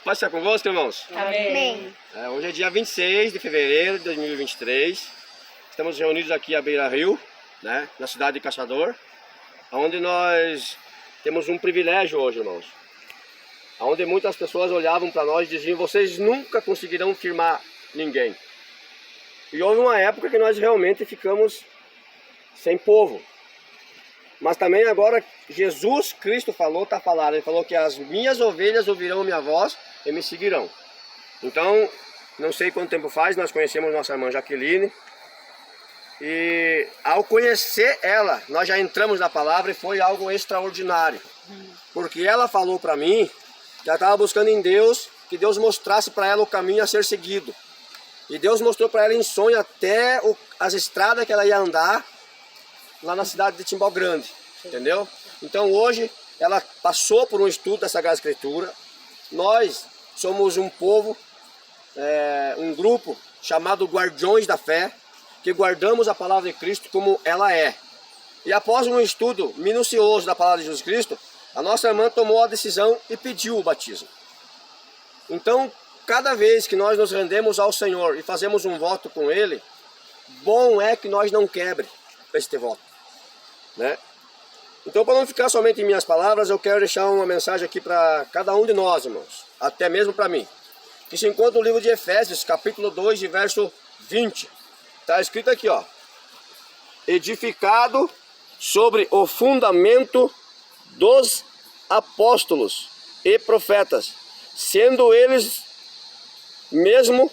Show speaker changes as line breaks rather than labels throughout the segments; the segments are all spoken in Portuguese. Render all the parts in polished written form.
Pode ser convosco, irmãos?
Amém.
Hoje é dia 26 de fevereiro de 2023. Estamos reunidos aqui à beira-rio, né, na cidade de Caçador, onde nós temos um privilégio hoje, irmãos. Onde muitas pessoas olhavam para nós e diziam: vocês nunca conseguirão firmar ninguém. E houve uma época que nós realmente ficamos sem povo. Mas também agora Jesus Cristo falou, está falado. Ele falou que as minhas ovelhas ouvirão a minha voz e me seguirão. Então, não sei quanto tempo faz, nós conhecemos nossa irmã Jaqueline. E ao conhecer ela, nós já entramos na palavra e foi algo extraordinário. Porque ela falou para mim que ela estava buscando em Deus, que Deus mostrasse para ela o caminho a ser seguido. E Deus mostrou para ela em sonho até as estradas que ela ia andar lá na cidade de Timbó Grande, entendeu? Então hoje ela passou por um estudo da Sagrada Escritura. Nós somos um povo, um grupo chamado Guardiões da Fé, que guardamos a palavra de Cristo como ela é. E após um estudo minucioso da palavra de Jesus Cristo, a nossa irmã tomou a decisão e pediu o batismo. Então, cada vez que nós nos rendemos ao Senhor e fazemos um voto com Ele, bom é que nós não quebre este voto, né? Então, para não ficar somente em minhas palavras, eu quero deixar uma mensagem aqui para cada um de nós, irmãos, até mesmo para mim, que se encontra no livro de Efésios, capítulo 2, de verso 20. Está escrito aqui, ó: edificado sobre o fundamento dos apóstolos e profetas, sendo ele mesmo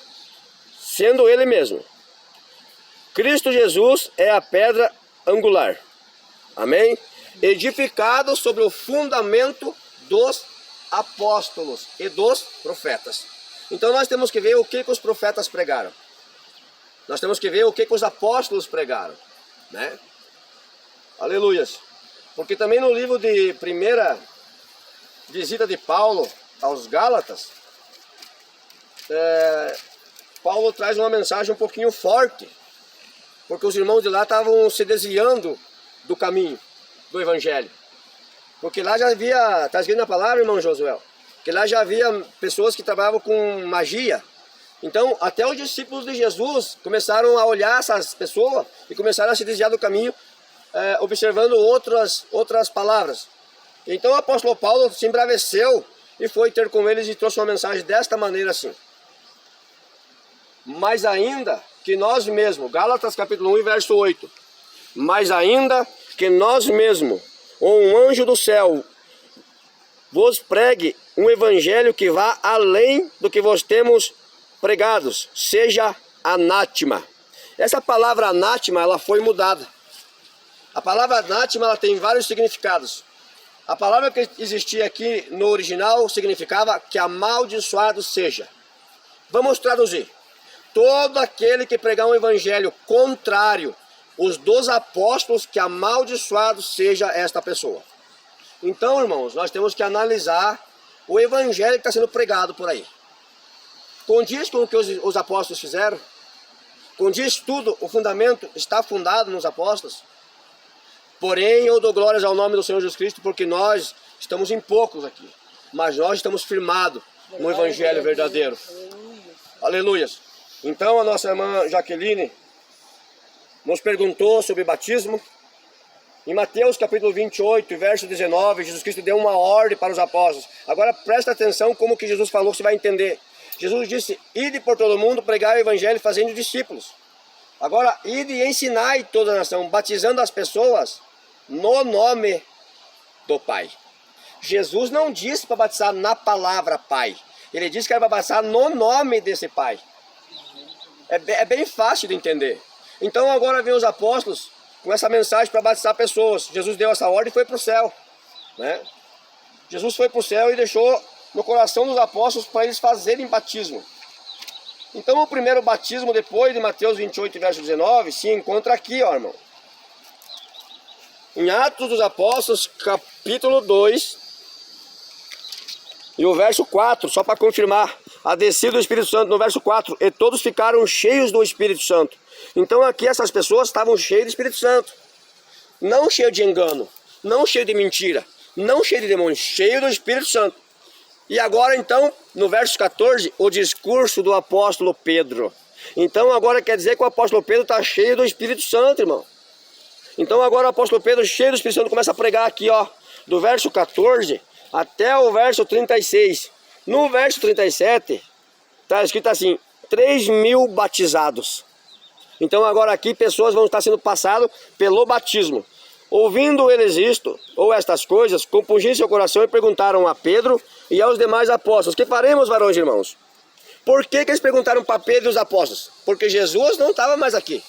Cristo Jesus é a pedra angular. Amém? Edificado sobre o fundamento dos apóstolos e dos profetas. Então nós temos que ver o que os profetas pregaram. Nós temos que ver o que os apóstolos pregaram, né? Aleluias. Porque também no livro de primeira visita de Paulo aos Gálatas, Paulo traz uma mensagem um pouquinho forte, porque os irmãos de lá estavam se desviando do caminho do Evangelho. Porque lá já havia, está escrito na palavra, irmão Josué, que lá já havia pessoas que trabalhavam com magia. Então, até os discípulos de Jesus começaram a olhar essas pessoas e começaram a se desviar do caminho, observando outras palavras. Então o apóstolo Paulo se embraveceu e foi ter com eles e trouxe uma mensagem desta maneira assim: mas ainda que nós mesmos, Gálatas capítulo 1, verso 8, mas ainda que nós mesmos, ou um anjo do céu, vos pregue um evangelho que vá além do que vos temos pregados, seja anátema. Essa palavra anátema, ela foi mudada. A palavra anátema, ela tem vários significados. A palavra que existia aqui no original significava que amaldiçoado seja. Vamos traduzir: todo aquele que pregar um evangelho contrário os dos apóstolos, que amaldiçoado seja esta pessoa. Então, irmãos, nós temos que analisar o evangelho que está sendo pregado por aí. Condiz com o que os apóstolos fizeram? Condiz tudo, o fundamento está fundado nos apóstolos? Porém, eu dou glórias ao nome do Senhor Jesus Cristo, porque nós estamos em poucos aqui, mas nós estamos firmados no evangelho verdadeiro. Aleluias. Então a nossa irmã Jaqueline nos perguntou sobre batismo. Em Mateus capítulo 28, verso 19, Jesus Cristo deu uma ordem para os apóstolos. Agora presta atenção como que Jesus falou, que você vai entender. Jesus disse: ide por todo mundo, pregai o evangelho, fazendo discípulos. Agora, ide e ensinai toda a nação, batizando as pessoas no nome do Pai. Jesus não disse para batizar na palavra Pai. Ele disse que era para batizar no nome desse Pai. É bem fácil de entender. Então agora vem os apóstolos com essa mensagem para batizar pessoas. Jesus deu essa ordem e foi para o céu, né? Jesus foi para o céu e deixou no coração dos apóstolos para eles fazerem batismo. Então o primeiro batismo, depois de Mateus 28, verso 19, se encontra aqui, ó, irmão. Em Atos dos Apóstolos, capítulo 2, e o verso 4, só para confirmar, a descida do Espírito Santo, no verso 4, e todos ficaram cheios do Espírito Santo. Então aqui essas pessoas estavam cheias do Espírito Santo. Não cheio de engano, não cheio de mentira, não cheio de demônios, cheio do Espírito Santo. E agora então, no verso 14, o discurso do apóstolo Pedro. Então agora quer dizer que o apóstolo Pedro está cheio do Espírito Santo, irmão. Então agora o apóstolo Pedro, cheio do Espírito Santo, começa a pregar aqui, ó, do verso 14 até o verso 36. No verso 37, está escrito assim, 3.000 batizados. Então agora aqui pessoas vão estar sendo passadas pelo batismo. Ouvindo eles isto, ou estas coisas, compungiram seu coração e perguntaram a Pedro e aos demais apóstolos: que faremos, varões e irmãos? Por que eles perguntaram para Pedro e os apóstolos? Porque Jesus não estava mais aqui.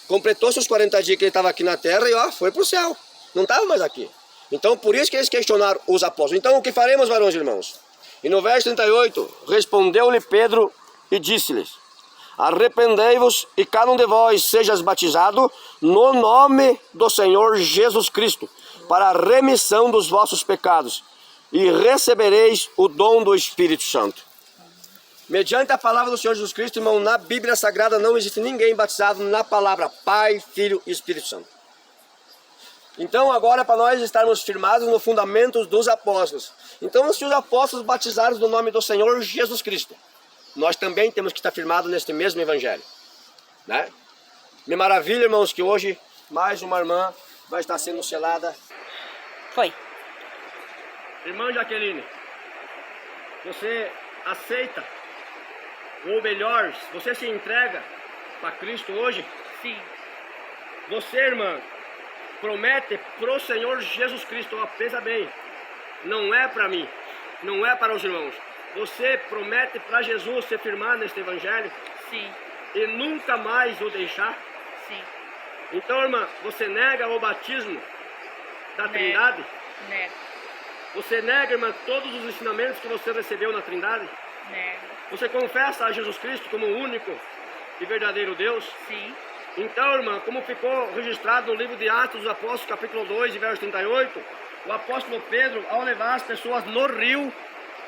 Completou-se os 40 dias que ele estava aqui na terra e ó, foi para o céu. Não estava mais aqui. Então por isso que eles questionaram os apóstolos. Então o que faremos, varões e irmãos? E no verso 38, respondeu-lhe Pedro e disse-lhes: arrependei-vos e cada um de vós seja batizado no nome do Senhor Jesus Cristo, para a remissão dos vossos pecados, e recebereis o dom do Espírito Santo. Mediante a palavra do Senhor Jesus Cristo, irmão, na Bíblia Sagrada não existe ninguém batizado na palavra Pai, Filho e Espírito Santo. Então agora para nós estarmos firmados no fundamento dos apóstolos. Então se os apóstolos batizaram no nome do Senhor Jesus Cristo, nós também temos que estar firmados neste mesmo evangelho, né? Me maravilha, irmãos, que hoje mais uma irmã vai estar sendo selada.
Foi.
Irmã Jaqueline, você aceita, ou melhor, você se entrega para Cristo hoje?
Sim.
Você, irmã, promete pro Senhor Jesus Cristo, ó, pensa bem, não é para mim, não é para os irmãos. Você promete para Jesus se firmar neste evangelho?
Sim.
E nunca mais o deixar?
Sim.
Então, irmã, você nega o batismo da Trindade?
Nego.
Você nega, irmã, todos os ensinamentos que você recebeu na Trindade?
Nego.
Você confessa a Jesus Cristo como o único e verdadeiro Deus?
Sim.
Então, irmã, como ficou registrado no livro de Atos dos Apóstolos, capítulo 2, verso 38, o apóstolo Pedro, ao levar as pessoas no rio,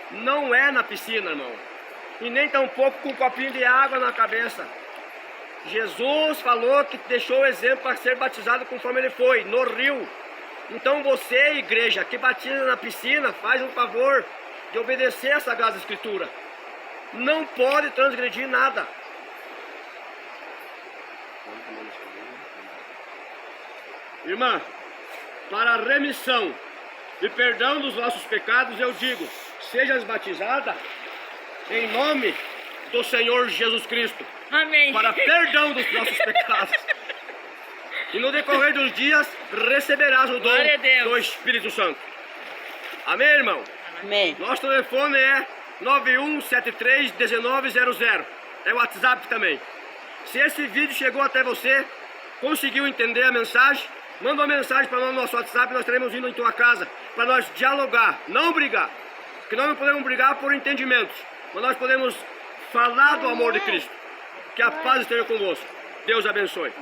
não é na piscina, irmão, e nem tampouco com um copinho de água na cabeça. Jesus falou que deixou o exemplo para ser batizado conforme ele foi, no rio. Então você, igreja, que batiza na piscina, faz um favor de obedecer a Sagrada Escritura. Não pode transgredir nada. Irmã, para a remissão e perdão dos nossos pecados, eu digo: sejas batizada em nome do Senhor Jesus Cristo.
Amém.
Para perdão dos nossos pecados. E no decorrer dos dias receberás o dom do Espírito Santo. Amém, irmão?
Amém.
Nosso telefone é 9173-1900. É o WhatsApp também. Se esse vídeo chegou até você, conseguiu entender a mensagem, manda uma mensagem para nós no nosso WhatsApp, nós estaremos indo em tua casa para nós dialogar, não brigar. Porque nós não podemos brigar por entendimentos, mas nós podemos falar do amor de Cristo. Que a paz esteja convosco. Deus abençoe.